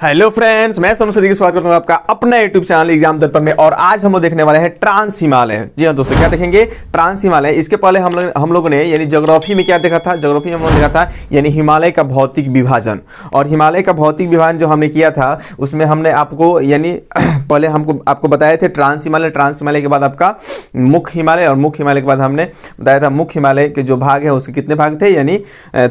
Hello friends, मैं सोनू सदी की स्वागत करता हूं आपका अपना यूट्यूब चैनल एग्जाम दर्पण में। और आज हम लोग देखने वाले हैं ट्रांस हिमालय। जी हाँ दोस्तों, क्या देखेंगे? ट्रांस हिमालय। इसके पहले हम लोगों ने यानी ज्योग्राफी में क्या देखा था? ज्योग्राफी में हम लोग देखा था यानी हिमालय का भौतिक विभाजन। और हिमालय का भौतिक विभाजन जो हमने किया था उसमें हमने आपको यानी पहले आपको बताए थे ट्रांस हिमालय। ट्रांस हिमालय के बाद आपका मुख्य हिमालय, और मुख्य हिमालय के बाद हमने बताया था मुख्य हिमालय के जो भाग है उसके कितने भाग थे, यानी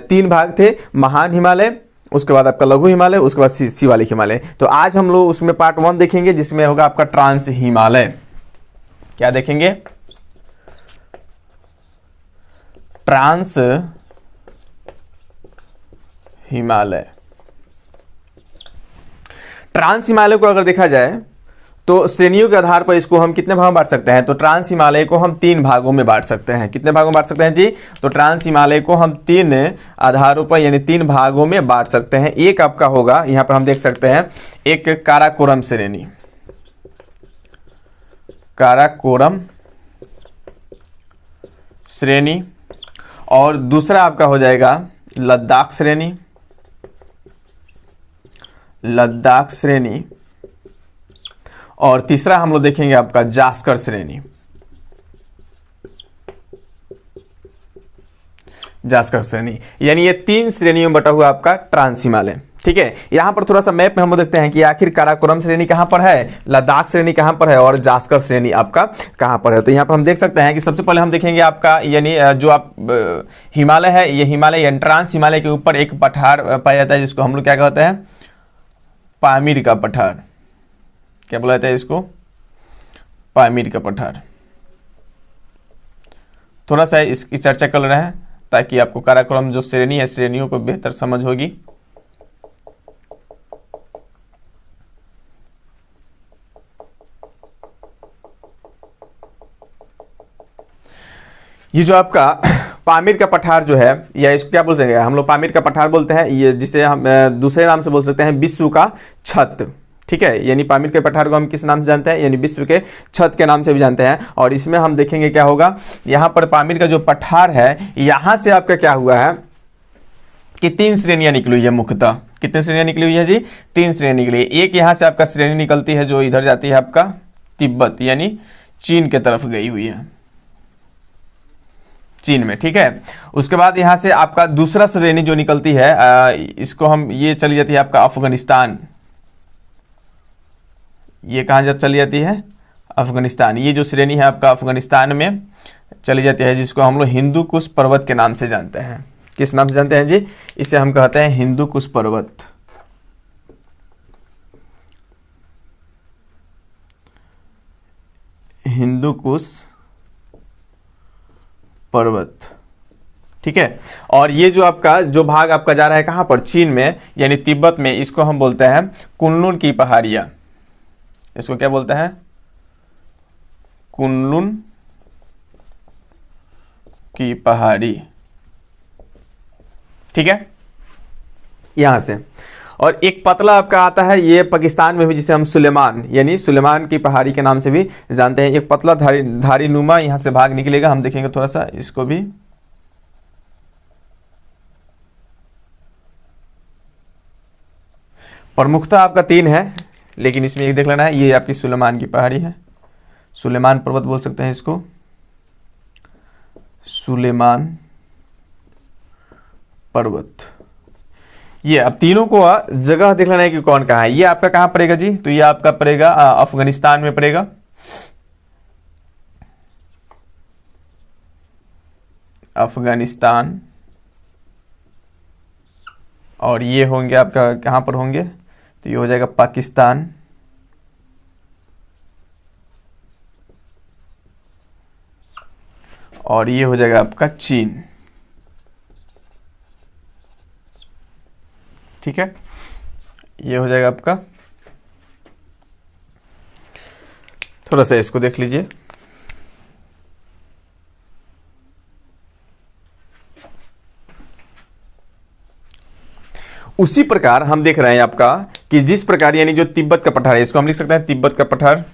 3 भाग थे। महान हिमालय, उसके बाद आपका लघु हिमालय, उसके बाद शिवालिक हिमालय। तो आज हम लोग उसमें पार्ट 1 देखेंगे जिसमें होगा आपका ट्रांस हिमालय। क्या देखेंगे? ट्रांस हिमालय। ट्रांस हिमालय को अगर देखा जाए तो श्रेणियों के आधार पर इसको हम कितने भागों में बांट सकते हैं? तो ट्रांस हिमालय को हम 3 भागों में बांट सकते हैं। कितने भागों में बांट सकते हैं जी? तो ट्रांस हिमालय को हम 3 आधारों पर यानी 3 भागों में बांट सकते हैं। एक आपका होगा, यहां पर हम देख सकते हैं, एक काराकोरम श्रेणी, काराकोरम श्रेणी, और दूसरा आपका हो जाएगा लद्दाख श्रेणी, लद्दाख श्रेणी, और तीसरा हम लोग देखेंगे आपका जास्कर श्रेणी, जास्कर श्रेणी। यानी ये 3 श्रेणियों में बटा हुआ आपका ट्रांस हिमालय। ठीक है, यहां पर थोड़ा सा मैप में हम लोग देखते हैं कि आखिर काराकोरम श्रेणी कहां पर है, लद्दाख श्रेणी कहां पर है, और जास्कर श्रेणी आपका कहां पर है। तो यहां पर हम देख सकते हैं कि सबसे पहले हम देखेंगे आपका यानी जो आप हिमालय है, ये हिमालय यानी ट्रांस हिमालय के ऊपर एक पठार पाया जाता है जिसको हम लोग क्या कहते हैं? पामीर का पठार। क्या बोला जाता है इसको? पामीर का पठार। थोड़ा सा इसकी चर्चा कर रहे हैं ताकि आपको काराकोरम जो श्रेणी है, श्रेणियों को बेहतर समझ होगी। ये जो आपका पामीर का पठार जो है, या इसको क्या बोल सकते हैं हम लोग? पामीर का पठार बोलते हैं, ये जिसे हम दूसरे नाम से बोल सकते हैं विश्व का छत। ठीक है, यानी पामीर के पठार को हम किस नाम से जानते हैं? यानी विश्व के छत के नाम से भी जानते हैं। और इसमें हम देखेंगे क्या होगा, यहाँ पर पामीर का जो पठार है, यहाँ से आपका क्या हुआ है कि 3 श्रेणियां निकली हुई है मुख्यतः। कितनी श्रेणियां निकली हुई है जी? 3 श्रेणी निकली है। एक यहाँ से आपका श्रेणी निकलती है जो इधर जाती है आपका तिब्बत यानी चीन के तरफ गई हुई है, चीन में। ठीक है, उसके बाद यहाँ से आपका दूसरा श्रेणी जो निकलती है इसको हम, ये चली जाती है आपका अफगानिस्तान। ये कहाँ जब चली जाती है? अफगानिस्तान। ये जो श्रेणी है आपका अफगानिस्तान में चली जाती है, जिसको हम लोग हिंदू कुश पर्वत के नाम से जानते हैं। किस नाम से जानते हैं जी? इसे हम कहते हैं हिंदू कुश पर्वत। हिंदू कुश पर्वत। ठीक है, और ये जो आपका जो भाग आपका जा रहा है कहां पर? चीन में यानी तिब्बत में। इसको हम बोलते हैं कुनलुन की पहाड़ियां। इसको क्या बोलते हैं? कुनलुन की पहाड़ी। ठीक है, यहां से। और एक पतला आपका आता है, ये पाकिस्तान में भी, जिसे हम सुलेमान यानी सुलेमान की पहाड़ी के नाम से भी जानते हैं। एक पतला धारी नुमा यहां से भाग निकलेगा। हम देखेंगे थोड़ा सा इसको भी। प्रमुखता आपका 3 है, लेकिन इसमें एक देख लेना है, ये आपकी सुलेमान की पहाड़ी है। सुलेमान पर्वत बोल सकते हैं इसको, सुलेमान पर्वत। ये अब तीनों को जगह देख लेना है कि कौन कहाँ है। ये आपका कहाँ पड़ेगा जी? तो ये आपका पड़ेगा अफगानिस्तान में पड़ेगा। अफगानिस्तान। और ये होंगे आपका कहाँ पर होंगे? तो ये हो जाएगा पाकिस्तान। और ये हो जाएगा आपका चीन। ठीक है, ये हो जाएगा आपका। थोड़ा सा इसको देख लीजिए। उसी प्रकार हम देख रहे हैं आपका कि जिस प्रकार यानी जो तिब्बत का पठार है, इसको हम लिख सकते हैं तिब्बत का पठार,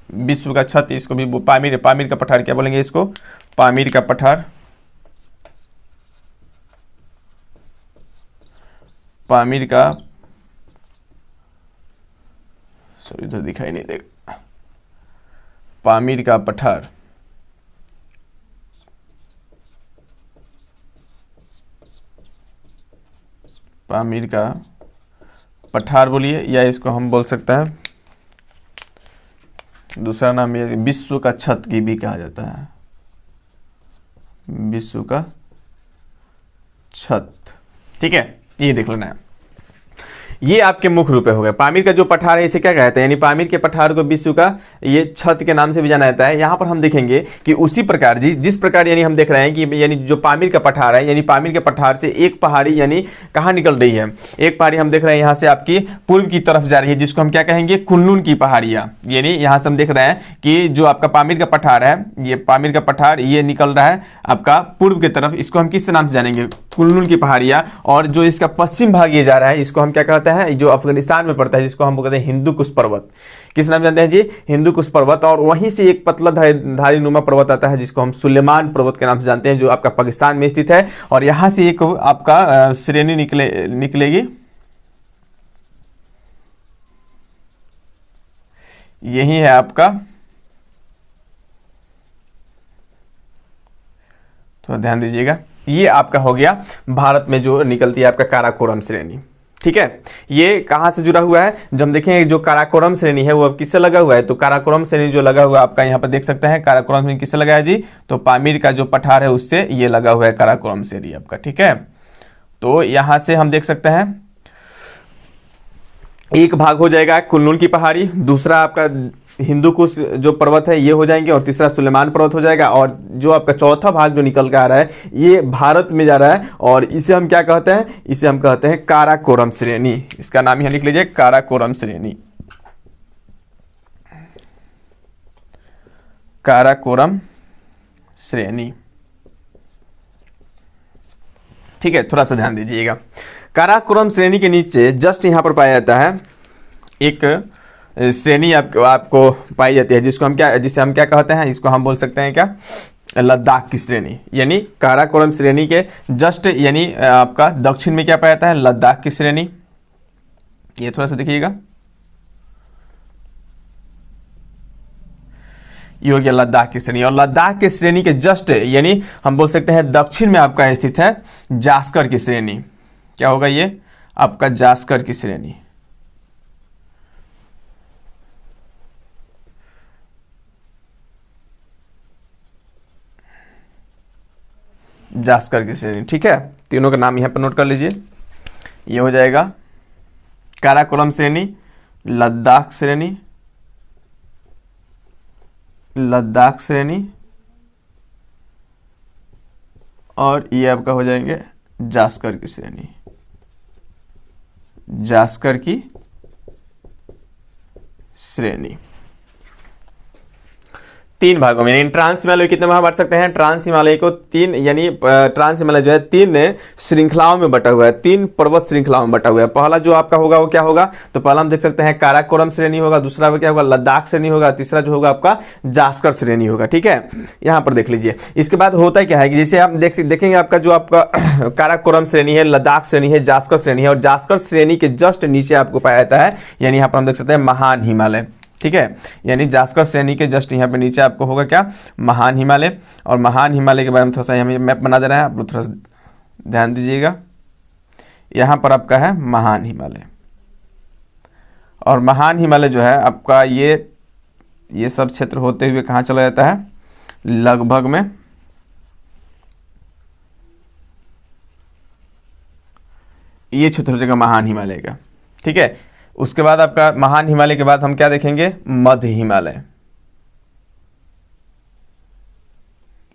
विश्व का छत। इसको भी पामीर का पठार क्या बोलेंगे इसको? पामीर का पठार। पामीर का इधर दिखाई नहीं देगा। पामीर का पठार, पामीर का पठार बोलिए, या इसको हम बोल सकते हैं दूसरा नाम ये विश्व का छत की भी कहा जाता है, विश्व का छत। ठीक है, ये देख लेना है। ये आपके मुख्य रूप हो गए। पामीर का जो पठार है इसे क्या कहते हैं, यानी पामीर के पठार को विश्व का ये छत के नाम से भी जाना जाता है। यहाँ पर हम देखेंगे कि उसी प्रकार जिस प्रकार यानी हम देख रहे हैं कि यानी जो पामीर का पठार है, यानी पामीर के पठार से एक पहाड़ी यानी कहाँ निकल रही है, एक पहाड़ी हम देख रहे हैं यहाँ से आपकी पूर्व की तरफ जा रही है, जिसको हम क्या कहेंगे, कुनलुन की पहाड़ियाँ। यानी यहाँ से हम देख रहे हैं कि जो आपका पामीर का पठार है, ये पामीर का पठार ये निकल रहा है आपका पूर्व की तरफ, इसको हम किस नाम से जानेंगे, कुनलुन की पहाड़ियाँ। और जो इसका पश्चिम भाग ये जा रहा है, इसको हम क्या कहते हैं, जो अफगानिस्तान में पड़ता है, जिसको हम कहते हैं हिंदू कुश पर्वत। किस नाम जानते हैं जी, हिंदू कुश पर्वत। और वहीं से एक पतला धारी नुमा पर्वत आता है, जिसको हम सुलेमान पर्वत के नाम से जानते हैं, जो आपका पाकिस्तान में स्थित है। और यहां से एक आपका श्रेणी निकलेगी, यही है आपका, तो ध्यान दीजिएगा, ये आपका हो गया भारत में जो निकलती है आपका काराकोरम श्रेणी। ठीक है, ये कहाँ से जुड़ा हुआ है, जब हम देखें जो काराकोरम श्रेणी है वो अब किससे लगा हुआ है, तो काराकोरम श्रेणी जो लगा हुआ है आपका यहाँ पर देख सकते हैं, काराकोरम श्रेणी किससे लगा है जी, तो पामीर का जो पठार है उससे ये लगा हुआ है काराकोरम श्रेणी आपका। ठीक है, तो यहाँ से हम देख सकते हैं एक भाग हो जाएगा कुनलुन की पहाड़ी, दूसरा आपका हिंदू कुश जो पर्वत है ये हो जाएंगे, और तीसरा सुलेमान पर्वत हो जाएगा। और जो आपका चौथा भाग जो निकल के आ रहा है ये भारत में जा रहा है, और इसे हम क्या कहते हैं, इसे हम कहते हैं काराकोरम श्रेणी। इसका नाम ही लिख लीजिए, काराकोरम श्रेणी, काराकोरम श्रेणी। ठीक है, थोड़ा सा ध्यान दीजिएगा। काराकोरम श्रेणी के नीचे जस्ट यहां पर पाया जाता है एक श्रेणी आपको पाई जाती है, जिसे हम क्या कहते हैं, इसको हम बोल सकते हैं क्या, लद्दाख की श्रेणी। यानी काराकोरम श्रेणी के जस्ट यानी आपका दक्षिण में क्या पाया जाता है, लद्दाख की श्रेणी। ये थोड़ा सा देखिएगा, ये हो गया लद्दाख की श्रेणी। और लद्दाख की श्रेणी के जस्ट यानी हम बोल सकते हैं दक्षिण में आपका स्थित है जास्कर की श्रेणी। क्या होगा ये आपका जास्कर की श्रेणी, जास्कर की श्रेणी। ठीक है, तीनों का नाम यहां पर नोट कर लीजिए। ये हो जाएगा काराकोरम श्रेणी, लद्दाख श्रेणी, लद्दाख श्रेणी, और ये आपका हो जाएंगे जास्कर की श्रेणी, जास्कर की श्रेणी। तीन भागों में, यानी ट्रांस हिमालय कितने भाग बांट सकते हैं, ट्रांस हिमालय को तीन, यानी ट्रांस हिमालय जो है तीन श्रृंखलाओं में बटा हुआ है, तीन पर्वत श्रृंखलाओं में बटा हुआ है। पहला जो आपका होगा वो क्या होगा, तो पहला हम देख सकते हैं काराकोरम श्रेणी होगा, दूसरा क्या होगा लद्दाख श्रेणी होगा, तीसरा जो होगा आपका जास्कर श्रेणी होगा। ठीक है, यहाँ पर देख लीजिए। इसके बाद होता क्या है कि जैसे आप देखेंगे आपका जो आपका काराकोरम श्रेणी है, लद्दाख श्रेणी है, जास्कर श्रेणी है, और जास्कर श्रेणी के जस्ट नीचे आपको पाया जाता है, यानी यहाँ पर हम देख सकते हैं महान हिमालय। ठीक है, यानी जास्कर श्रेणी के जस्ट यहाँ पे नीचे आपको होगा क्या, महान हिमालय। और महान हिमालय के बारे में थोड़ा सा हम मैप बना दे रहे हैं, आप लोग थोड़ा सा ध्यान दीजिएगा। यहाँ पर आपका है महान हिमालय, और महान हिमालय जो है आपका ये सब क्षेत्र होते हुए कहाँ चला जाता है, लगभग में ये क्षेत्र हो जाएगा महान हिमालय का। ठीक है, उसके बाद आपका महान हिमालय के बाद हम क्या देखेंगे, मध्य हिमालय,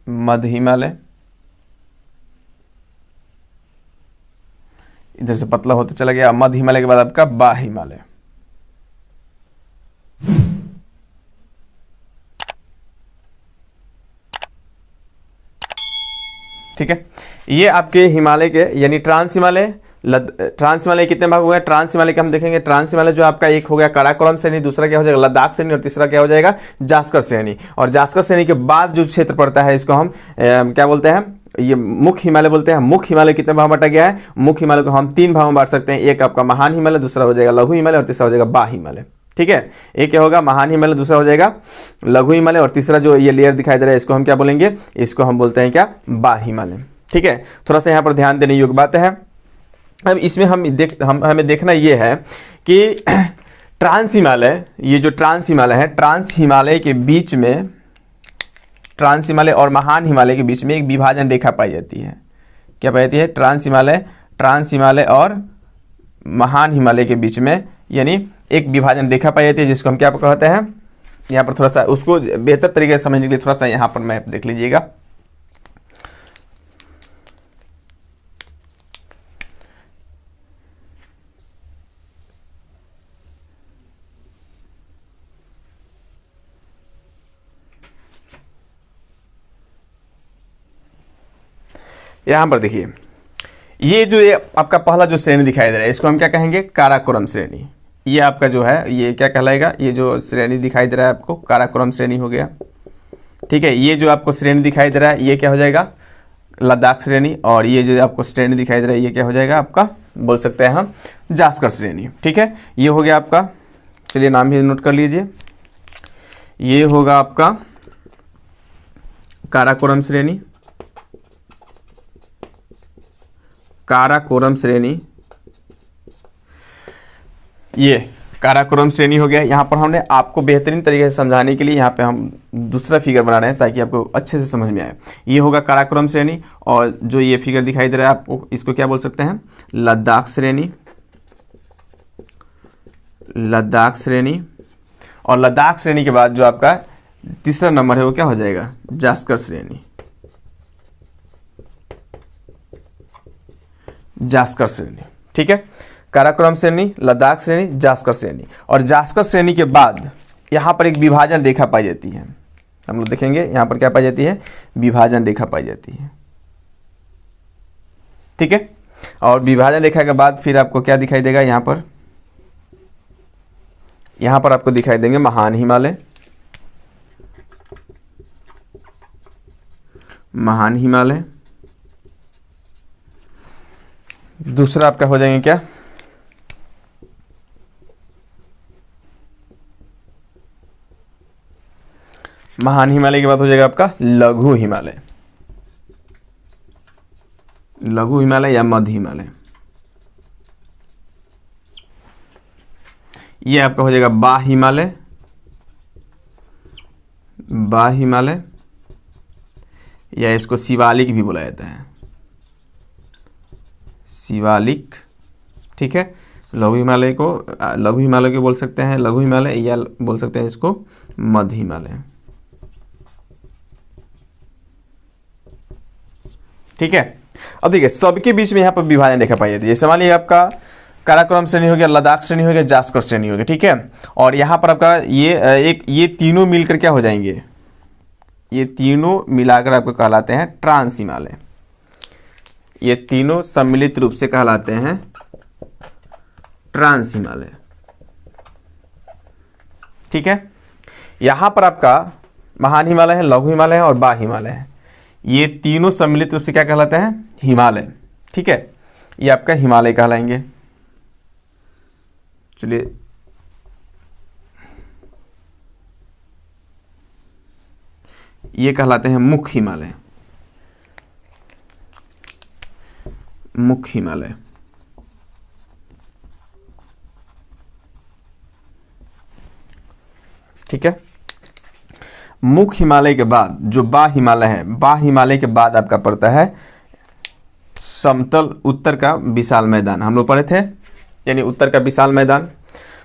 मध्य हिमालय इधर से पतला होता चला गया। मध्य हिमालय के बाद आपका बा हिमालय। ठीक है, ये आपके हिमालय के यानी ट्रांस हिमालय, ट्रांस हिमालय कितने भाग हुए हैं, ट्रांस हिमालय के हम देखेंगे। ट्रांस हिमालय जो आपका एक हो गया काराकोरम श्रेणी, दूसरा क्या हो जाएगा लद्दाख श्रेणी, और तीसरा क्या हो जाएगा जास्कर श्रेणी। और जास्कर श्रेणी के बाद जो क्षेत्र पड़ता है इसको हम क्या बोलते हैं, ये मुख्य हिमालय बोलते हैं। मुख्य हिमालय कितने भाग बांटा गया है, मुख्य हिमालय को हम तीन भागों में बांट सकते हैं, एक आपका महान हिमालय, दूसरा हो जाएगा लघु हिमालय, और तीसरा हो जाएगा बा हिमालय। ठीक है। एक क्या होगा महान हिमालय, दूसरा हो जाएगा लघु हिमालय, और तीसरा जो ये लेयर दिखाई दे रहा है इसको हम क्या बोलेंगे, इसको हम बोलते हैं क्या, बा हिमालय। ठीक है, थोड़ा सा यहाँ पर ध्यान देने योग्य बात है। अब इसमें हमें देखना ये है कि ट्रांस हिमालय, ये जो ट्रांस हिमालय है, ट्रांस हिमालय के बीच में, ट्रांस हिमालय और महान हिमालय के बीच में एक विभाजन रेखा पाई जाती है। क्या पाई जाती है, ट्रांस हिमालय और महान हिमालय के बीच में यानी एक विभाजन रेखा पाई जाती है, जिसको हम क्या कहते हैं, यहाँ पर थोड़ा सा उसको बेहतर तरीके से समझने के लिए थोड़ा सा यहाँ पर मैप देख लीजिएगा। यहाँ पर देखिए, ये आपका पहला जो श्रेणी दिखाई दे रहा है इसको हम क्या कहेंगे, काराकोरम श्रेणी। ये आपका जो है ये क्या कहलाएगा, ये जो श्रेणी दिखाई दे रहा है आपको काराकोरम श्रेणी हो गया। ठीक है, ये जो आपको श्रेणी दिखाई दे रहा है ये क्या हो जाएगा, लद्दाख श्रेणी, और ये जो आपको श्रेणी दिखाई दे रहा है ये क्या हो जाएगा आपका, बोल सकते हैं हम जास्कर श्रेणी। ठीक है, ये हो गया आपका, चलिए नाम भी नोट कर लीजिए, ये होगा आपका काराकोरम श्रेणी, काराकोरम श्रेणी, ये काराकोरम श्रेणी हो गया। यहाँ पर हमने आपको बेहतरीन तरीके से समझाने के लिए यहाँ पे हम दूसरा फिगर बना रहे हैं ताकि आपको अच्छे से समझ में आए। ये होगा काराकोरम श्रेणी, और जो ये फिगर दिखाई दे रहा है आपको इसको क्या बोल सकते हैं, लद्दाख श्रेणी, लद्दाख श्रेणी। और लद्दाख श्रेणी के बाद जो आपका तीसरा नंबर है वो क्या हो जाएगा, जास्कर श्रेणी, जास्कर श्रेणी। ठीक है, काराकोरम श्रेणी, लद्दाख श्रेणी, जास्कर श्रेणी, और जास्कर श्रेणी के बाद यहाँ पर एक विभाजन रेखा पाई जाती है। हम लोग देखेंगे यहाँ पर क्या पाई जाती है, विभाजन रेखा पाई जाती है। ठीक है, और विभाजन रेखा के बाद फिर आपको क्या दिखाई देगा, यहाँ पर आपको दिखाई देंगे महान हिमालय, महान हिमालय। दूसरा आपका हो जाएंगे क्या, महान हिमालय के बाद हो जाएगा आपका लघु हिमालय, लघु हिमालय या मध्य हिमालय। ये आपका हो जाएगा बा हिमालय, बा हिमालय, या इसको शिवालिक भी बोला जाता है, शिवालिक। ठीक है, लघु हिमालय को बोल सकते हैं लघु हिमालय, या बोल सकते हैं इसको मध्य हिमालय। ठीक है, अब देखिए सबके बीच में यहाँ पर विभाजन रेखा पाई जाती है। जैसे मान लीजिए आपका काराकोरम श्रेणी हो गया, लद्दाख श्रेणी हो गया, जास्कर श्रेणी हो गया। ठीक है, और यहाँ पर आपका ये तीनों मिलकर क्या हो जाएंगे, ये तीनों मिलाकर आपको कहलाते हैं ट्रांस हिमालय। ये तीनों सम्मिलित रूप से कहलाते हैं ट्रांस हिमालय। ठीक है, यहां पर आपका महान हिमालय है, लघु हिमालय है और बा हिमालय है। ये तीनों सम्मिलित रूप से क्या कहलाते हैं, हिमालय। ठीक है, ये आपका हिमालय कहलाएंगे। चलिए ये कहलाते हैं मुख्य हिमालय, मुख्य हिमालय। ठीक है, मुख्य हिमालय के बाद जो बा हिमालय है, बा हिमालय के बाद आपका पड़ता है समतल उत्तर का विशाल मैदान। हम लोग पढ़े थे, यानी उत्तर का विशाल मैदान।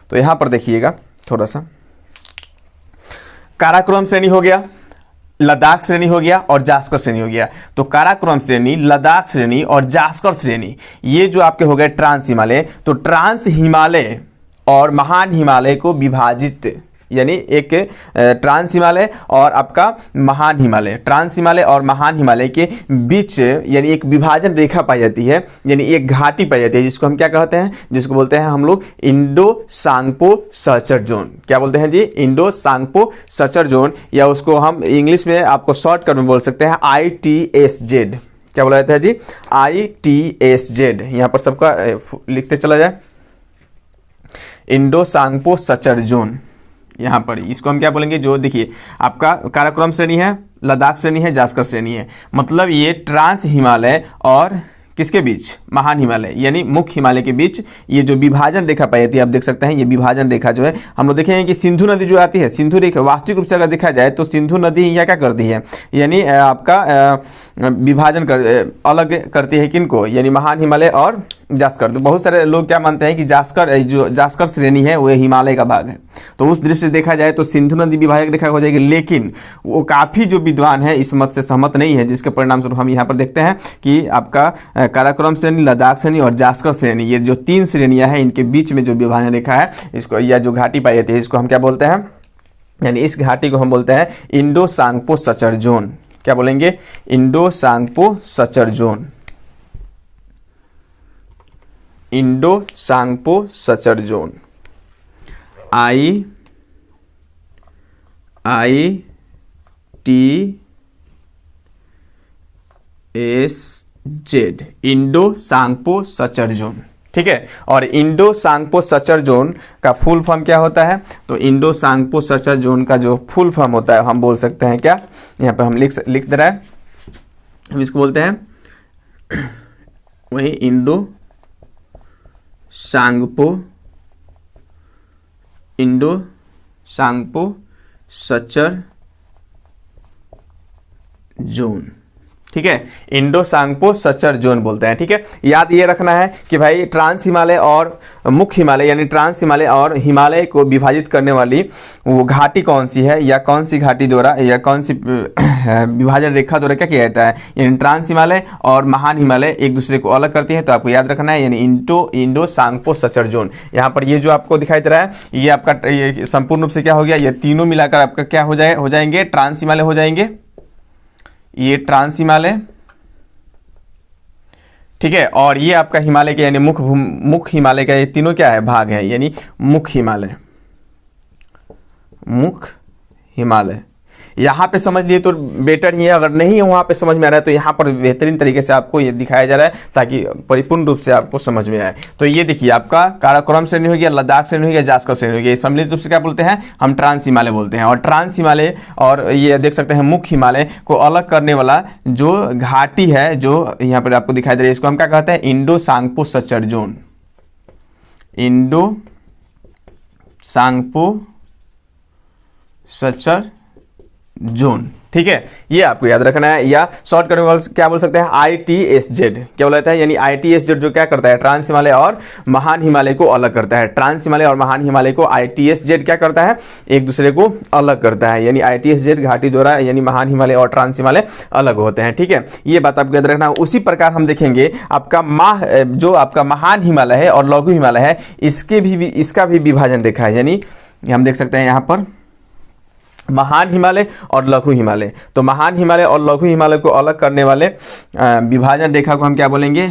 तो यहां पर देखिएगा थोड़ा सा, काराकोरम श्रेणी हो गया, लद्दाख श्रेणी हो गया और जास्कर श्रेणी हो गया। तो काराकोरम श्रेणी, लद्दाख श्रेणी और जास्कर श्रेणी ये जो आपके हो गए ट्रांस हिमालय। तो ट्रांस हिमालय और महान हिमालय को विभाजित, यानी एक ट्रांस हिमालय और आपका महान हिमालय, ट्रांस हिमालय और महान हिमालय के बीच यानी एक विभाजन रेखा पाई जाती है, यानी एक घाटी पाई जाती है, जिसको हम क्या कहते हैं, जिसको बोलते हैं हम लोग इंडो सांगपो सहचर जोन। क्या बोलते हैं जी, इंडो सांगपो सहचर जोन, या उसको हम इंग्लिश में आपको शॉर्टकट में बोल सकते हैं ITSZ। क्या बोला जाता है जी, ITSZ। यहाँ पर सबका लिखते चला जाए, इंडो सांगपो सचर जोन। यहाँ पर इसको हम क्या बोलेंगे, जो देखिए आपका काराकोरम श्रेणी है, लद्दाख श्रेणी है, जास्कर श्रेणी है, मतलब ये ट्रांस हिमालय और किसके बीच, महान हिमालय यानी मुख्य हिमालय के बीच ये जो विभाजन रेखा पाई जाती है, आप देख सकते हैं ये विभाजन रेखा जो है हम लोग देखेंगे कि सिंधु नदी जो आती है, सिंधु रेखा वास्तविक रूप से अगर देखा जाए तो सिंधु नदी यहाँ क्या करती है, यानी आपका विभाजन अलग करती है किनको, यानी महान हिमालय और जास्कर। तो बहुत सारे लोग क्या मानते हैं कि जास्कर श्रेणी है वो हिमालय का भाग है, तो उस दृष्टि से देखा जाए तो सिंधु नदी विभाजक रेखा हो जाएगी, लेकिन वो काफ़ी जो विद्वान है इस मत से सहमत नहीं है, जिसके परिणाम स्वरूप हम यहाँ पर देखते हैं कि आपका काराकोरम श्रेणी, लद्दाख श्रेणी और जास्कर श्रेणी, ये जो 3 श्रेणियाँ हैं इनके बीच में जो विभाजन रेखा है इसको, या जो घाटी पाई जाती है इसको हम क्या बोलते हैं, यानी इस घाटी को हम बोलते हैं इंडो सांगपो सचर जोन। क्या बोलेंगे, Indo Tsangpo suture zone, Indo Tsangpo suture zone. IITS Z, Indo Tsangpo suture zone, ठीक है। और इंडो सांगपो सचर जोन का फुल फॉर्म क्या होता है, तो इंडो सांगपो सचर जोन का जो फुल फॉर्म होता है हम बोल सकते हैं क्या, यहाँ पर हम लिख दे रहा है, हम इसको बोलते हैं वही इंडो सांगपो सचर जोन, ठीक है, इंडो सांगपो सचर जोन बोलते हैं, ठीक है। याद ये रखना है कि भाई ट्रांस हिमालय और मुख्य हिमालय यानी ट्रांस हिमालय और हिमालय को विभाजित करने वाली वो घाटी कौन सी है, या कौन सी घाटी द्वारा या कौन सी विभाजन रेखा द्वारा क्या किया जाता है, यानी ट्रांस हिमालय और महान हिमालय एक दूसरे को अलग करती हैं, तो आपको याद रखना है, यानी इंडो सांगपो सचर जोन। यहाँ पर ये जो आपको दिखाई दे रहा है ये आपका ये संपूर्ण रूप से क्या हो गया, ये तीनों मिलाकर आपका क्या हो जाएंगे, ट्रांस हिमालय हो जाएंगे, ये ट्रांस हिमालय, ठीक है। और ये आपका हिमालय के यानी मुख्य हिमालय का ये तीनों क्या है, भाग है, यानी मुख्य हिमालय। यहाँ पे समझ लिए तो बेटर ही है, अगर नहीं वहाँ पे समझ में आ रहा है तो यहाँ पर बेहतरीन तरीके से आपको ये दिखाया जा रहा है ताकि परिपूर्ण रूप से आपको समझ में आए। तो ये देखिए आपका काराकोरम श्रेणी हो गया, लद्दाख श्रेणी हो गया, जास्कर श्रेणी हो गया, सम्मिलित रूप से क्या बोलते हैं हम, ट्रांस हिमालय बोलते हैं। और ट्रांस हिमालय और ये देख सकते हैं मुख्य हिमालय को अलग करने वाला जो घाटी है जो यहाँ पर आपको दिखाई दे रही है, इसको हम क्या कहते हैं, Indo Tsangpo suture zone, Indo Tsangpo suture zone, ठीक है। ये आपको याद रखना है, या शॉर्टकट में क्या बोल सकते हैं, ITSZ क्या बोलता है, यानी ITSZ जो क्या करता है, ट्रांस हिमालय और महान हिमालय को अलग करता है। ट्रांस हिमालय और महान हिमालय को ITSZ क्या करता है, एक दूसरे को अलग करता है, यानी ITSZ घाटी द्वारा यानी महान हिमालय और ट्रांस हिमालय अलग होते हैं, ठीक है। ये बात आपको याद रखना है। उसी प्रकार हम देखेंगे आपका जो आपका महान हिमालय है और लघु हिमालय है इसका भी विभाजन रेखा है, यानी हम देख सकते हैं यहाँ पर महान हिमालय और लघु हिमालय। तो महान हिमालय और लघु हिमालय को अलग करने वाले विभाजन रेखा को हम क्या बोलेंगे,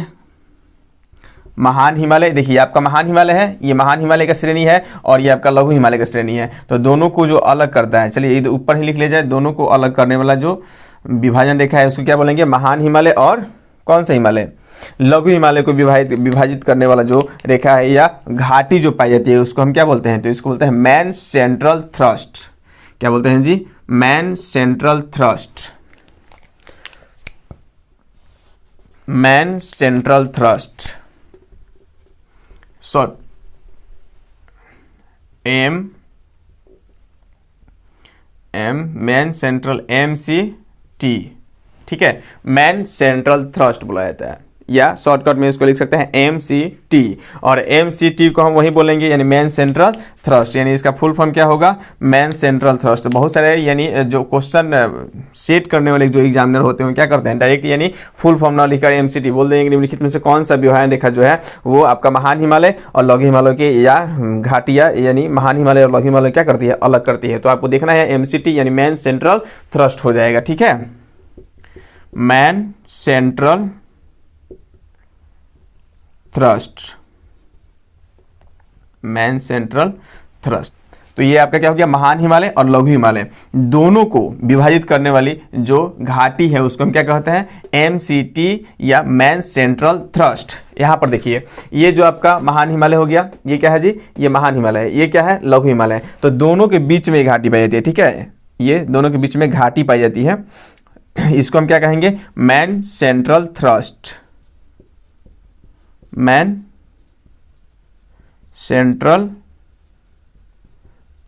महान हिमालय। देखिए आपका महान हिमालय है, ये महान हिमालय का श्रेणी है और ये आपका लघु हिमालय का श्रेणी है, तो दोनों को जो अलग करता है, चलिए इधर ऊपर ही लिख ले जाए, दोनों को अलग करने वाला जो विभाजन रेखा है उसको क्या बोलेंगे, महान हिमालय और कौन सा हिमालय, लघु हिमालय को विभाजित करने वाला जो रेखा है या घाटी जो पाई जाती है उसको हम क्या बोलते हैं, तो इसको बोलते हैं मैन सेंट्रल थ्रस्ट। क्या बोलते हैं जी, main central thrust, main central thrust, short M main central MCT, ठीक है, मैन सेंट्रल थ्रस्ट बोला जाता है, या शॉर्टकट में इसको लिख सकते हैं MCT। और MCT को हम वही बोलेंगे यानी मैन सेंट्रल थ्रस्ट, यानी इसका फुल फॉर्म क्या होगा, मैन सेंट्रल थ्रस्ट। बहुत सारे यानी जो क्वेश्चन सेट करने वाले जो एग्जामिनर होते हैं क्या करते हैं, डायरेक्ट यानी फुल फॉर्म ना लिखकर MCT बोल देंगे, निम्नलिखित में से कौन सा विभाजन रेखा जो है वो आपका महान हिमालय और लघु हिमालय के या घाटिया यानी महान हिमालय और लघु हिमालय क्या करती है, अलग करती है। तो आपको देखना है MCT यानी मैन सेंट्रल थ्रस्ट हो जाएगा, ठीक है, man central thrust, main central thrust. तो ये आपका क्या हो गया, महान हिमालय और लघु हिमालय दोनों को विभाजित करने वाली जो घाटी है उसको हम क्या कहते हैं, MCT या मैन सेंट्रल थ्रस्ट। यहाँ पर देखिए, ये जो आपका महान हिमालय हो गया, ये क्या है जी, ये महान हिमालय है, ये क्या है, लघु हिमालय। तो दोनों के बीच में घाटी पाई जाती है, ठीक है, ये दोनों के बीच में घाटी पाई जाती है, इसको हम क्या कहेंगे, man central thrust, main central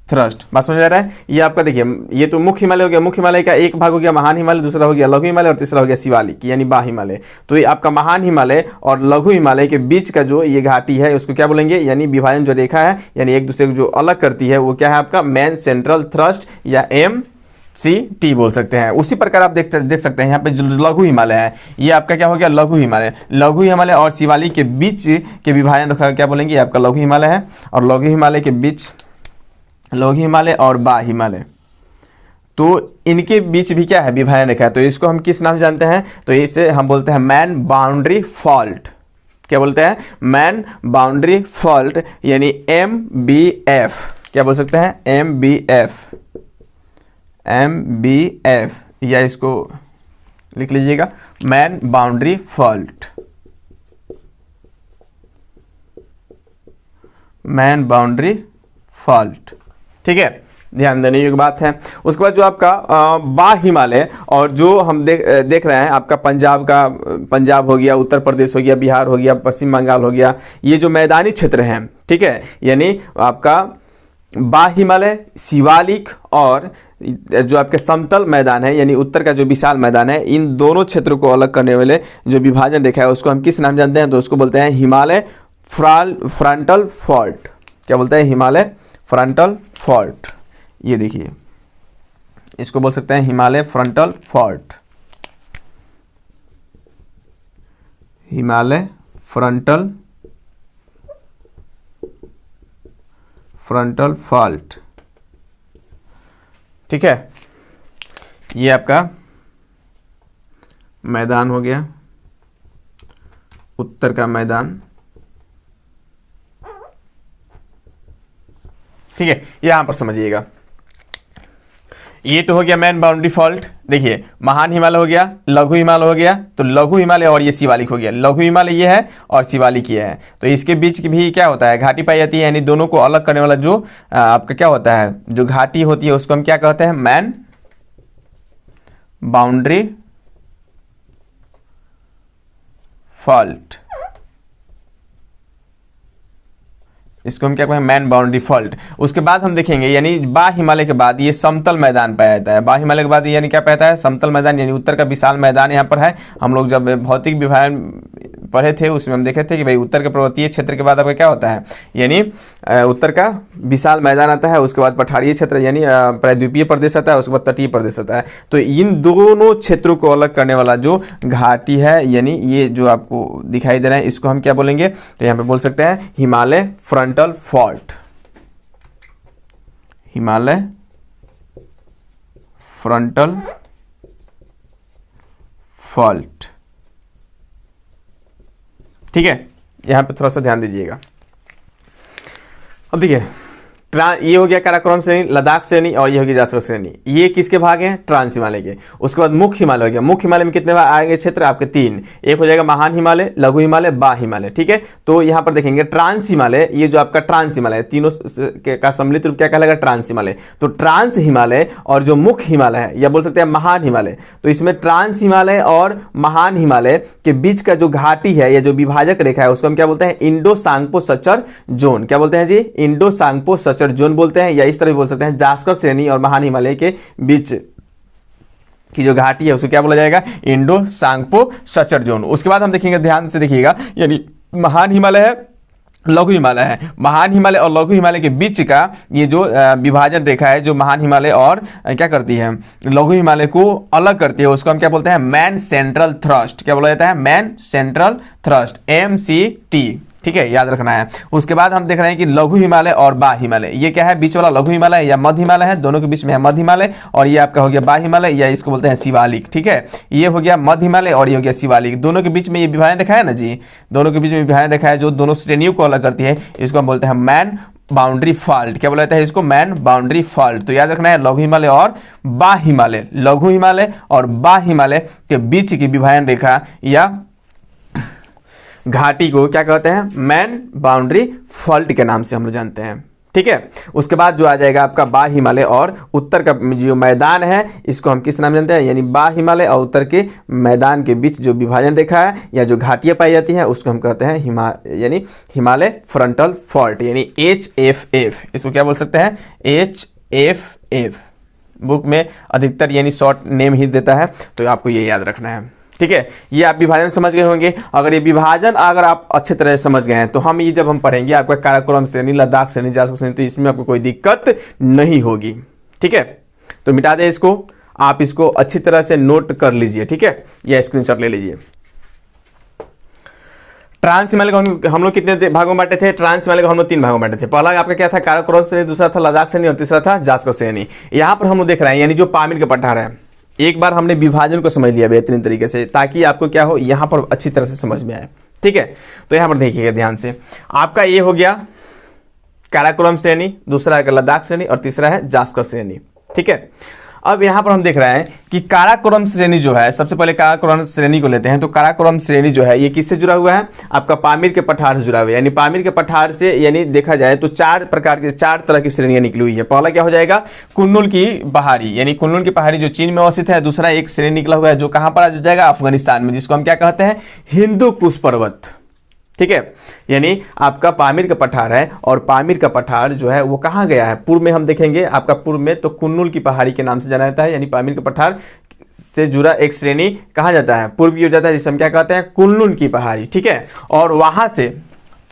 thrust. बात समझ आ रहा है। ये आपका देखिए, ये तो मुख्य हिमालय हो गया, मुख्य हिमालय का एक भाग हो गया महान हिमालय, दूसरा हो गया लघु हिमालय और तीसरा हो गया शिवालिक यानी बा हिमालय। तो ये आपका महान हिमालय और लघु हिमालय के बीच का जो ये घाटी है उसको क्या बोलेंगे, यानी विभाजन जो रेखा है, यानी एक दूसरे को जो अलग करती है वो क्या है आपका मैन सेंट्रल थ्रस्ट या MCT बोल सकते हैं। उसी प्रकार आप देख सकते हैं यहाँ पे जो लघु हिमालय है, ये आपका क्या हो गया, लघु हिमालय। लघु हिमालय और शिवालिक के बीच के विभाजन रेखा क्या बोलेंगे, आपका लघु हिमालय है। और लघु हिमालय के बीच, लघु हिमालय और बा हिमालय, तो इनके बीच भी क्या है, विभाजन रेखा है। तो इसको हम किस नाम जानते हैं, तो इसे हम बोलते हैं मैन बाउंड्री फॉल्ट। क्या बोलते हैं, मैन बाउंड्री फॉल्ट यानी MBF। क्या बोल सकते हैं, MBF, या इसको लिख लीजिएगा man boundary fault, man boundary fault, ठीक है, ध्यान देने योग्य बात है। उसके बाद जो आपका बा हिमालय और जो हम देख रहे हैं आपका पंजाब हो गया, उत्तर प्रदेश हो गया, बिहार हो गया, पश्चिम बंगाल हो गया, ये जो मैदानी क्षेत्र हैं, ठीक है, यानी आपका बा हिमालय, शिवालिक और जो आपके समतल मैदान है यानी उत्तर का जो विशाल मैदान है, इन दोनों क्षेत्रों को अलग करने वाले जो विभाजन रेखा है उसको हम किस नाम जानते हैं, तो उसको बोलते हैं हिमालय फ्रंटल फॉल्ट। क्या बोलते हैं, हिमालय फ्रंटल फॉल्ट। ये देखिए, इसको बोल सकते हैं Himalaya frontal fault, Himalaya frontal fault, ठीक है। ये आपका मैदान हो गया, उत्तर का मैदान, ठीक है, यहां पर समझिएगा। ये तो हो गया मैन बाउंड्री फॉल्ट। देखिए, महान हिमालय हो गया, लघु हिमालय हो गया, तो लघु हिमालय और ये शिवालिक हो गया। लघु हिमालय ये है और शिवालिक ये है, तो इसके बीच की भी क्या होता है, घाटी पाई जाती है, यानी दोनों को अलग करने वाला जो आपका क्या होता है, जो घाटी होती है उसको हम क्या कहते हैं, मैन बाउंड्री फॉल्ट। इसको हम क्या कहें, मैन बाउंड्री फॉल्ट। उसके बाद हम देखेंगे, यानी बा हिमालय के बाद ये समतल मैदान पाया जाता है। बा हिमालय के बाद यानी क्या पाता है, समतल मैदान, यानी उत्तर का विशाल मैदान यहाँ पर है। हम लोग जब भौतिक विभाजन पढ़े थे उसमें हम देखे थे कि भाई उत्तर के पर्वतीय क्षेत्र के बाद आपका क्या होता है, यानी उत्तर का विशाल मैदान आता है, उसके बाद पठारीय क्षेत्र यानी प्रायद्वीपीय प्रदेश आता है, उसके बाद तटीय प्रदेश आता है। तो इन दोनों क्षेत्रों को अलग करने वाला जो घाटी है, यानी ये जो आपको दिखाई दे रहा है, इसको हम क्या बोलेंगे, तो यहाँ पे बोल सकते हैं Himalaya frontal fault, Himalaya frontal fault, ठीक है। यहां पे थोड़ा सा ध्यान दीजिएगा। अब देखिए, ये हो गया काराकोरम श्रेणी, लद्दाख श्रेणी, और ये हो गया जासवल श्रेणी। ये किसके भाग हैं, ट्रांस हिमालय के। उसके बाद मुख्य हिमालय हो गया। मुख्य हिमालय में कितने आएंगे क्षेत्र आपके, 3। एक हो जाएगा महान हिमालय, लघु हिमालय, बा हिमालय, ठीक है। तो यहां पर देखेंगे ट्रांस हिमालय, ये जो आपका ट्रांस हिमालय, तीनों का सम्मिलित रूप क्या कहलाएगा, ट्रांस हिमालय। तो ट्रांस हिमालय और जो मुख्य हिमालय है, या बोल सकते हैं महान हिमालय, तो इसमें ट्रांस हिमालय और महान हिमालय के बीच का जो घाटी है या जो विभाजक रेखा है उसको हम क्या बोलते हैं, इंडो सांगपो सचर जोन। क्या बोलते हैं जी, इंडो सांगपो सचर जोन बोलते हैं, या इस तरह भी बोल सकते हैं जास्कर श्रेणी और महान हिमालय के बीच की जो घाटी है उसको क्या बोला जाएगा, इंडो सांगपो सचर जोन। उसके बाद हम देखेंगे, ध्यान से देखिएगा, यानी महान हिमालय है, लघु हिमालय है। महान हिमालय और लघु हिमालय के बीच का ये जो विभाजन रेखा है, जो महान हिमालय और क्या करती है, लघु हिमालय को अलग करती है, उसको हम क्या बोलते हैं, मैन सेंट्रल थ्रस्ट। क्या बोला जाता है, मैन सेंट्रल थ्रस्ट, MCT, ठीक है, याद रखना है। उसके बाद हम देख रहे हैं कि लघु हिमालय और बा हिमालय, ये क्या है, बीच वाला लघु हिमालय या मध्य हिमालय है, दोनों के बीच में है मध्य हिमालय, और ये आपका हो गया बा हिमालय, या इसको बोलते हैं शिवालिक, ठीक है। ये हो गया मध्य हिमालय और ये हो गया शिवालिक। दोनों के बीच में ये विभाजन रेखा है ना जी, दोनों के बीच में विभाजन रेखा है जो दोनों श्रेणियों को अलग करती है, इसको हम बोलते हैं मैन बाउंड्री फॉल्ट। क्या बोला जाता है इसको, मैन बाउंड्री फॉल्ट। तो याद रखना है, लघु हिमालय और बा हिमालय, लघु हिमालय और बा हिमालय के बीच की विभाजन रेखा या घाटी को क्या कहते हैं, मैन बाउंड्री फॉल्ट के नाम से हम लोग जानते हैं। ठीक है, उसके बाद जो आ जाएगा आपका बा हिमालय और उत्तर का जो मैदान है इसको हम किस नाम जानते हैं, यानी बा हिमालय और उत्तर के मैदान के बीच जो विभाजन रेखा है या जो घाटियां पाई जाती हैं उसको हम कहते हैं यानी हिमालय फ्रंटल फॉल्ट, यानी HFF। इसको क्या बोल सकते हैं, HFF। बुक में अधिकतर यानी शॉर्ट नेम ही देता है, तो आपको ये याद रखना है। ठीक है, ये आप विभाजन समझ गए होंगे। अगर ये विभाजन अगर आप अच्छे तरह से समझ गए हैं तो हम ये जब हम पढ़ेंगे आपका काराकोरम श्रेणी, लद्दाख श्रेणी, जासक श्रेणी, तो इसमें आपको कोई दिक्कत नहीं होगी। ठीक है, तो मिटा दें इसको, आप इसको अच्छी तरह से नोट कर लीजिए। ठीक है, या स्क्रीनशॉट ले लीजिए। ट्रांस हिमालय को हम लोग कितने भागों में बांटे थे, ट्रांस हिमालय को हम लोग 3 भागों में बांटे थे। पहला आपका क्या था, काराकोरम श्रेणी, दूसरा था लद्दाख श्रेणी और तीसरा था जासक श्रेणी। यहां पर हम लोग देख रहे हैं यानी जो पामीर के पठार है, एक बार हमने विभाजन को समझ लिया बेहतरीन तरीके से, ताकि आपको क्या हो यहां पर अच्छी तरह से समझ में आए। ठीक है, तो यहां पर देखिएगा ध्यान से, आपका ये हो गया काराकोरम श्रेणी, दूसरा है लद्दाख श्रेणी और तीसरा है जासकर श्रेणी। ठीक है, अब यहां पर हम देख रहे हैं कि काराकोरम श्रेणी जो है, सबसे पहले काराकोरम श्रेणी को लेते हैं। तो काराकोरम श्रेणी जो है ये किससे जुड़ा हुआ है, आपका पामीर के पठार से जुड़ा हुआ है। यानी पामीर के पठार से यानी देखा जाए तो 4 तरह की श्रेणियां निकली हुई है। पहला क्या हो जाएगा, कुन्नुल की पहाड़ी, यानी कुन्नुल की पहाड़ी जो चीन में अवस्थित है। दूसरा एक श्रेणी निकला हुआ है जो कहां पर आ जाएगा, अफगानिस्तान में, जिसको हम क्या कहते हैं, हिंदू कुश पर्वत। ठीक है, यानी आपका पामीर का पठार है और पामीर का पठार जो है वो कहाँ गया है, पूर्व में हम देखेंगे आपका पूर्व में तो कुन्नुल की पहाड़ी के नाम से जाना जाता है। यानी पामीर का पठार से जुड़ा एक श्रेणी कहाँ जाता है, पूर्व की हो जाता है, जिसे हम क्या कहते हैं, कुन्नुल की पहाड़ी। ठीक है, और वहां से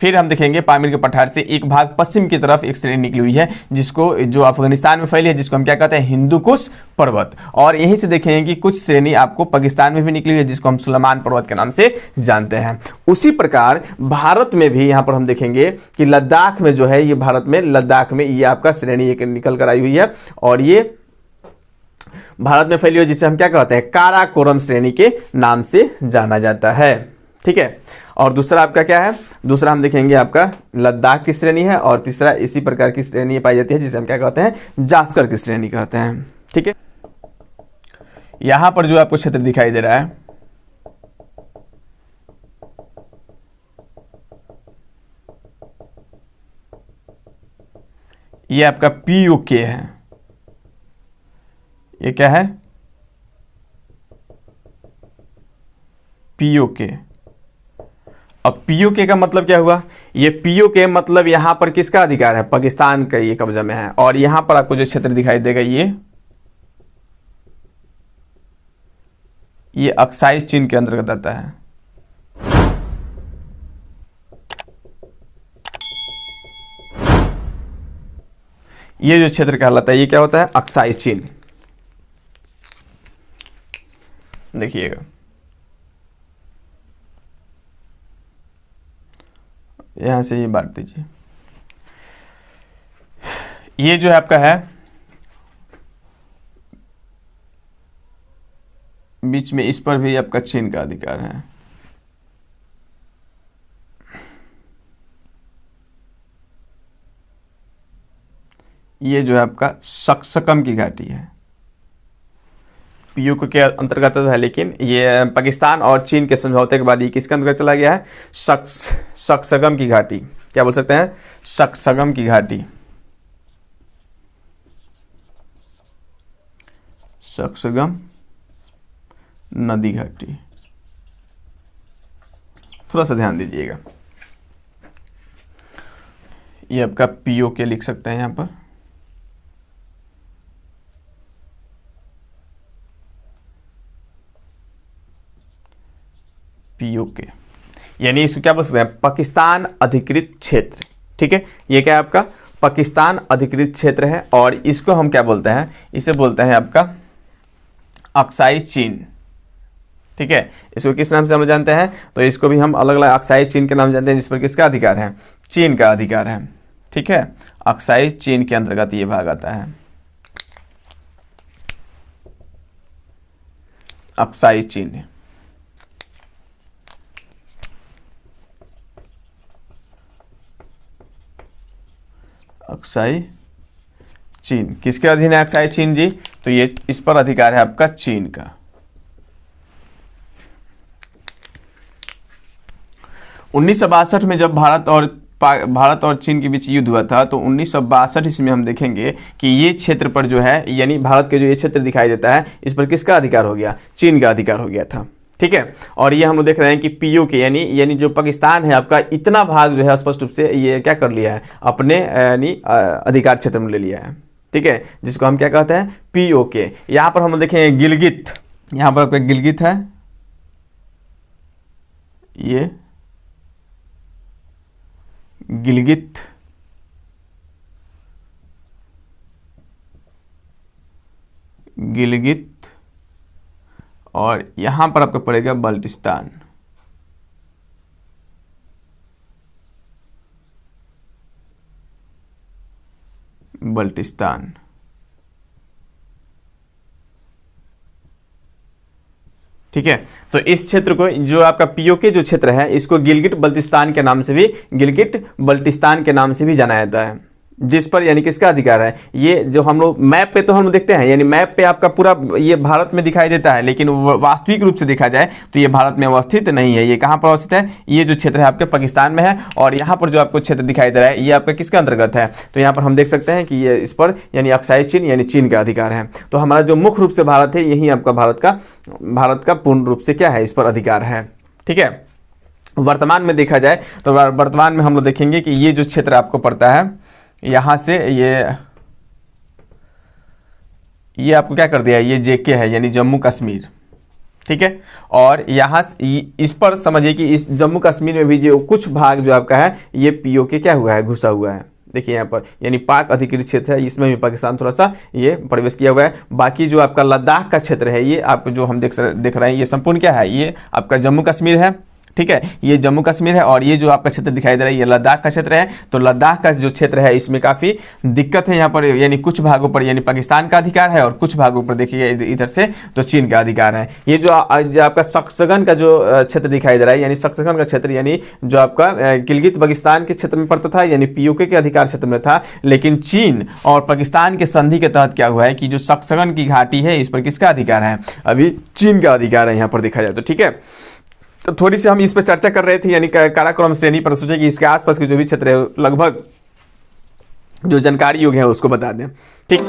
फिर हम देखेंगे पामीर के पठार से एक भाग पश्चिम की तरफ एक श्रेणी निकली हुई है जिसको जो अफगानिस्तान में फैली है, जिसको हम क्या कहते हैं, हिंदू कुश पर्वत। और यहीं से देखेंगे कि कुछ श्रेणी आपको पाकिस्तान में भी निकली हुई है जिसको हम सुलेमान पर्वत के नाम से जानते हैं। उसी प्रकार भारत में भी यहाँ पर हम देखेंगे कि लद्दाख में जो है ये भारत में लद्दाख में ये आपका श्रेणी एक निकल कर आई हुई है और ये भारत में फैली हुई, जिसे हम क्या कहते हैं, काराकोरम श्रेणी के नाम से जाना जाता है। ठीक है, और दूसरा आपका क्या है, दूसरा हम देखेंगे आपका लद्दाख की श्रेणी है और तीसरा इसी प्रकार की श्रेणी पाई जाती है जिसे हम क्या कहते हैं, जास्कर की श्रेणी कहते हैं। ठीक है, यहां पर जो आपको क्षेत्र दिखाई दे रहा है ये आपका POK है। ये क्या है, POK। अब POK का मतलब क्या हुआ, ये POK मतलब यहां पर किसका अधिकार है, पाकिस्तान का ये कब्जा में है। और यहां पर आपको जो क्षेत्र दिखाई देगा ये अक्साई चीन के अंतर्गत आता है। ये जो क्षेत्र कहलाता है ये क्या होता है, अक्साई चीन। देखिएगा यहां से ये बांट दीजिए। ये जो है आपका है बीच में, इस पर भी आपका चीन का अधिकार है। ये जो है आपका सक्सकम की घाटी है, POK के अंतर्गत है, लेकिन ये पाकिस्तान और चीन के समझौते के बाद ये किसके अंतर्गत चला गया है, सक्सगम की घाटी। क्या बोल सकते हैं, सक्सगम की घाटी, सक्सगम नदी घाटी। थोड़ा सा ध्यान दीजिएगा, ये आपका POK लिख सकते हैं यहां पर। POK यानी इसको क्या बोल सकते हैं, पाकिस्तान अधिकृत क्षेत्र। ठीक है, ये क्या है आपका पाकिस्तान अधिकृत क्षेत्र है और इसको हम क्या बोलते हैं, इसे बोलते हैं आपका अक्साई चीन। ठीक है, इसको किस नाम से हम जानते हैं, तो इसको भी हम अलग अलग अक्साई चीन के नाम जानते हैं, जिस पर किसका अधिकार है, चीन का अधिकार है। ठीक है, अक्साई चीन के अंतर्गत ये भाग आता है, अक्साई चीन। अक्साई चीन किसके अधीन है, अक्साई चीन जी, तो ये इस पर अधिकार है आपका चीन का। 1962 में जब भारत और चीन के बीच युद्ध हुआ था, तो 1962 इसमें हम देखेंगे कि ये क्षेत्र पर जो है, यानी भारत के जो ये क्षेत्र दिखाई देता है, इस पर किसका अधिकार हो गया? चीन का अधिकार हो गया था। ठीक है, और ये हम लोग देख रहे हैं कि पीओके यानी जो पाकिस्तान है आपका, इतना भाग जो है स्पष्ट रूप से ये क्या कर लिया है, अपने यानी अधिकार क्षेत्र में ले लिया है। ठीक है, जिसको हम क्या कहते हैं? पीओके। यहाँ पर हम लोग देखें गिलगित, यहाँ पर आपका गिलगित है, ये गिलगित और यहां पर आपका पड़ेगा बल्टिस्तान। ठीक है, तो इस क्षेत्र को, जो आपका पीओके जो क्षेत्र है, इसको गिलगिट बल्टिस्तान के नाम से भी जाना जाता है, जिस पर यानी किसका अधिकार है? ये जो हम लोग मैप पे तो हम देखते हैं, यानी मैप पे आपका पूरा ये भारत में दिखाई देता है, लेकिन वास्तविक रूप से देखा जाए तो ये भारत में अवस्थित नहीं है। ये कहाँ पर अवस्थित है? ये जो क्षेत्र है आपके पाकिस्तान में है, और यहाँ पर जो आपको क्षेत्र दिखाई दे रहा है, ये आपका किसके अंतर्गत है? तो यहाँ पर हम देख सकते हैं कि ये इस पर यानी अक्साई चीन यानी चीन का अधिकार है। तो हमारा जो मुख्य रूप से भारत है, यही आपका भारत का पूर्ण रूप से क्या है? इस पर अधिकार है। ठीक है, वर्तमान में देखा जाए तो वर्तमान में हम लोग देखेंगे कि ये जो क्षेत्र आपको पड़ता है, यहाँ से ये आपको क्या कर दिया है? ये जेके है, यानी जम्मू कश्मीर। ठीक है, और यहाँ इस पर समझिए कि इस जम्मू कश्मीर में भी जो कुछ भाग जो आपका है, ये पीओके क्या हुआ है? घुसा हुआ है। देखिए यहाँ पर यानी पाक अधिकृत क्षेत्र है, इसमें भी पाकिस्तान थोड़ा सा ये प्रवेश किया हुआ है। बाकी जो आपका लद्दाख का क्षेत्र है, ये आपको जो हम देख रहे हैं, ये संपूर्ण क्या है? ये आपका जम्मू कश्मीर है। ठीक है, ये जम्मू कश्मीर है, और ये जो आपका क्षेत्र दिखाई दे रहा है, ये लद्दाख का क्षेत्र है। तो लद्दाख का जो क्षेत्र है, इसमें काफ़ी दिक्कत है यहाँ पर, यानी कुछ भागों पर यानी पाकिस्तान का अधिकार है, और कुछ भागों पर देखिए इधर से तो चीन का अधिकार है। ये जो आपका सक्सगन का जो क्षेत्र दिखाई दे रहा है, यानी सक्सगन का क्षेत्र यानी जो आपका गिलगित बल्टिस्तान के क्षेत्र में पड़ता था, यानी पीओके के अधिकार क्षेत्र में था, लेकिन चीन और पाकिस्तान के संधि के तहत क्या हुआ है कि जो सक्सगन की घाटी है, इस पर किसका अधिकार है? अभी चीन का अधिकार है यहाँ पर देखा जाए तो। ठीक है, तो थोड़ी सी हम इस पर चर्चा कर रहे थे, यानी काराकोरम श्रेणी पर, सोचे कि इसके आसपास के जो भी क्षेत्र है, लगभग जो जानकारी योग्य है उसको बता दें। ठीक।